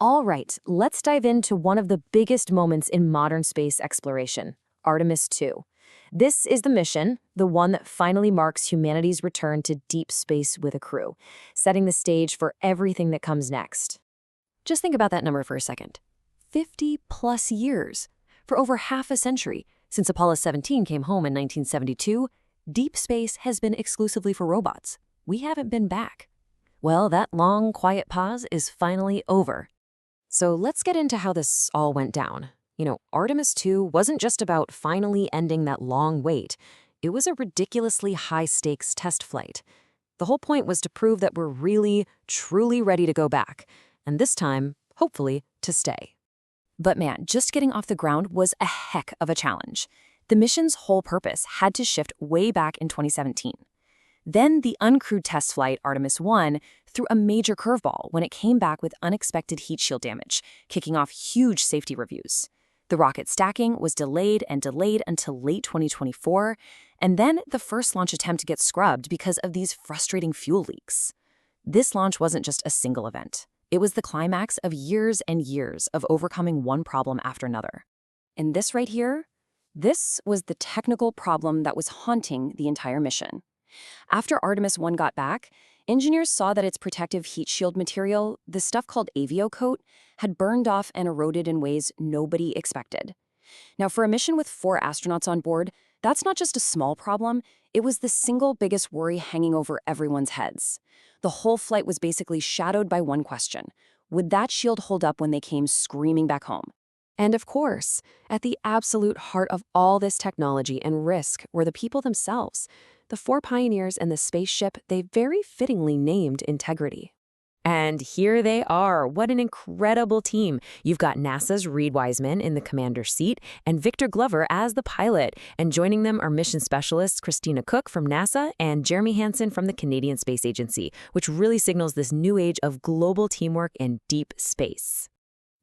All right, let's dive into one of the biggest moments in modern space exploration, Artemis 2. This is the mission, the one that finally marks humanity's return to deep space with a crew, setting the stage for everything that comes next. Just think about that number for a second. 50 plus years. For over half a century, since Apollo 17 came home in 1972, deep space has been exclusively for robots. We haven't been back. Well, that long, quiet pause is finally over. So let's get into how this all went down. Artemis 2 wasn't just about finally ending that long wait. It was a ridiculously high-stakes test flight. The whole point was to prove that we're really, truly ready to go back. And this time, hopefully, to stay. But man, just getting off the ground was a heck of a challenge. The mission's whole purpose had to shift way back in 2017. Then the uncrewed test flight, Artemis 1, threw a major curveball when it came back with unexpected heat shield damage, kicking off huge safety reviews. The rocket stacking was delayed until late 2024, and then the first launch attempt gets scrubbed because of these frustrating fuel leaks. This launch wasn't just a single event. It was the climax of years and years of overcoming one problem after another. And this right here, this was the technical problem that was haunting the entire mission. After Artemis 1 got back, engineers saw that its protective heat shield material, the stuff called aviocoat, had burned off and eroded in ways nobody expected. Now, for a mission with 4 astronauts on board, that's not just a small problem, it was the single biggest worry hanging over everyone's heads. The whole flight was basically shadowed by one question: would that shield hold up when they came screaming back home? And of course, at the absolute heart of all this technology and risk were the people themselves. The 4 pioneers and the spaceship they very fittingly named Integrity. And here they are. What an incredible team. You've got NASA's Reed Wiseman in the commander's seat and Victor Glover as the pilot. And joining them are mission specialists Christina Cook from NASA and Jeremy Hansen from the Canadian Space Agency, which really signals this new age of global teamwork in deep space.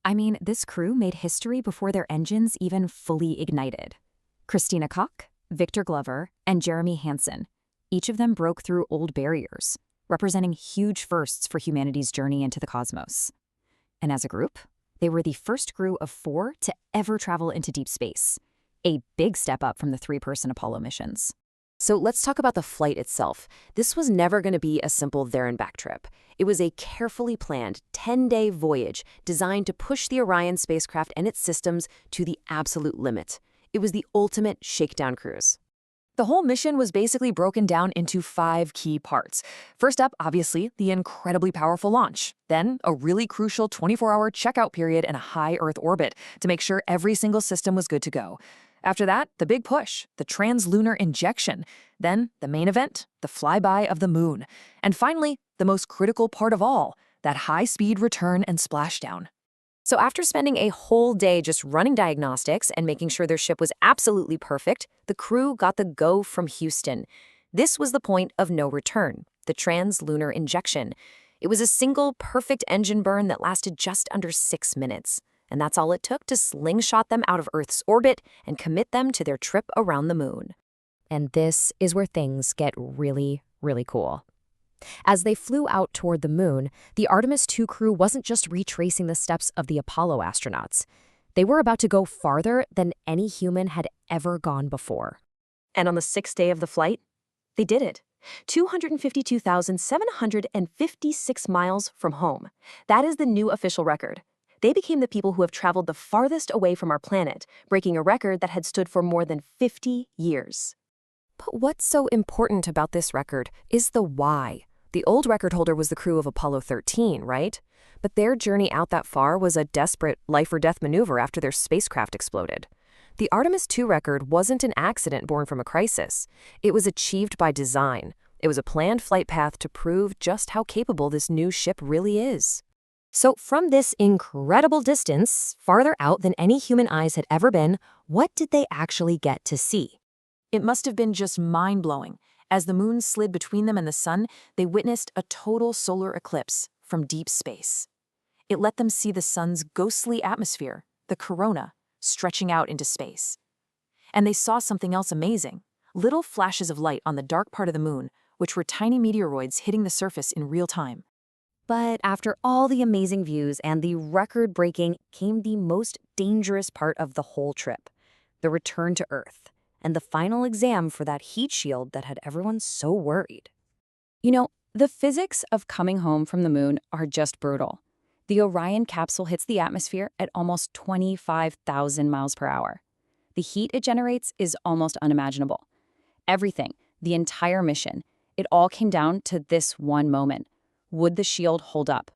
I mean, this crew made history before their engines even fully ignited. Christina Koch, Victor Glover, and Jeremy Hansen. Each of them broke through old barriers, representing huge firsts for humanity's journey into the cosmos. And as a group, they were the first crew of 4 to ever travel into deep space, a big step up from the 3-person Apollo missions. So let's talk about the flight itself. This was never going to be a simple there and back trip. It was a carefully planned 10-day voyage designed to push the Orion spacecraft and its systems to the absolute limit. It was the ultimate shakedown cruise. The whole mission was basically broken down into 5 key parts. First up, obviously, the incredibly powerful launch. Then, a really crucial 24-hour checkout period in a high Earth orbit to make sure every single system was good to go. After that, the big push, the translunar injection. Then, the main event, the flyby of the moon. And finally, the most critical part of all, that high-speed return and splashdown. So after spending a whole day just running diagnostics and making sure their ship was absolutely perfect, the crew got the go from Houston. This was the point of no return, the translunar injection. It was a single perfect engine burn that lasted just under 6 minutes. And that's all it took to slingshot them out of Earth's orbit and commit them to their trip around the moon. And this is where things get really, really cool. As they flew out toward the moon, the Artemis 2 crew wasn't just retracing the steps of the Apollo astronauts. They were about to go farther than any human had ever gone before. And on the 6th day of the flight, they did it. 252,756 miles from home. That is the new official record. They became the people who have traveled the farthest away from our planet, breaking a record that had stood for more than 50 years. But what's so important about this record is the why. The old record holder was the crew of Apollo 13, right? But their journey out that far was a desperate life-or-death maneuver after their spacecraft exploded. The Artemis 2 record wasn't an accident born from a crisis. It was achieved by design. It was a planned flight path to prove just how capable this new ship really is. So from this incredible distance, farther out than any human eyes had ever been, what did they actually get to see? It must have been just mind-blowing. As the moon slid between them and the sun, they witnessed a total solar eclipse from deep space. It let them see the sun's ghostly atmosphere, the corona, stretching out into space. And they saw something else amazing, little flashes of light on the dark part of the moon, which were tiny meteoroids hitting the surface in real time. But after all the amazing views and the record-breaking came the most dangerous part of the whole trip, the return to Earth, and the final exam for that heat shield that had everyone so worried. The physics of coming home from the moon are just brutal. The Orion capsule hits the atmosphere at almost 25,000 miles per hour. The heat it generates is almost unimaginable. Everything, the entire mission, it all came down to this one moment. Would the shield hold up?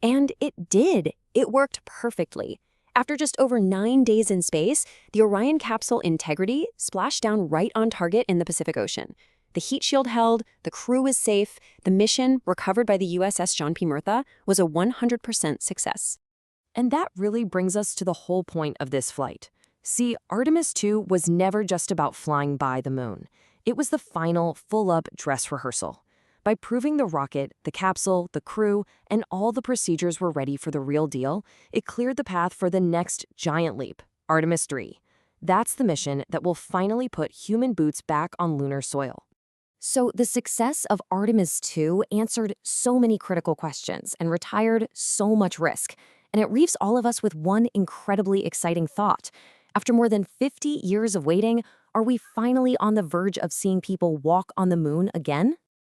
And it did. It worked perfectly. After just over 9 days in space, the Orion capsule integrity splashed down right on target in the Pacific Ocean. The heat shield held, the crew was safe, the mission, recovered by the USS John P. Murtha, was a 100% success. And that really brings us to the whole point of this flight. See, Artemis 2 was never just about flying by the moon. It was the final, full-up dress rehearsal. By proving the rocket, the capsule, the crew, and all the procedures were ready for the real deal, it cleared the path for the next giant leap, Artemis 3. That's the mission that will finally put human boots back on lunar soil. So the success of Artemis 2 answered so many critical questions and retired so much risk. And it leaves all of us with one incredibly exciting thought. After more than 50 years of waiting, are we finally on the verge of seeing people walk on the moon again?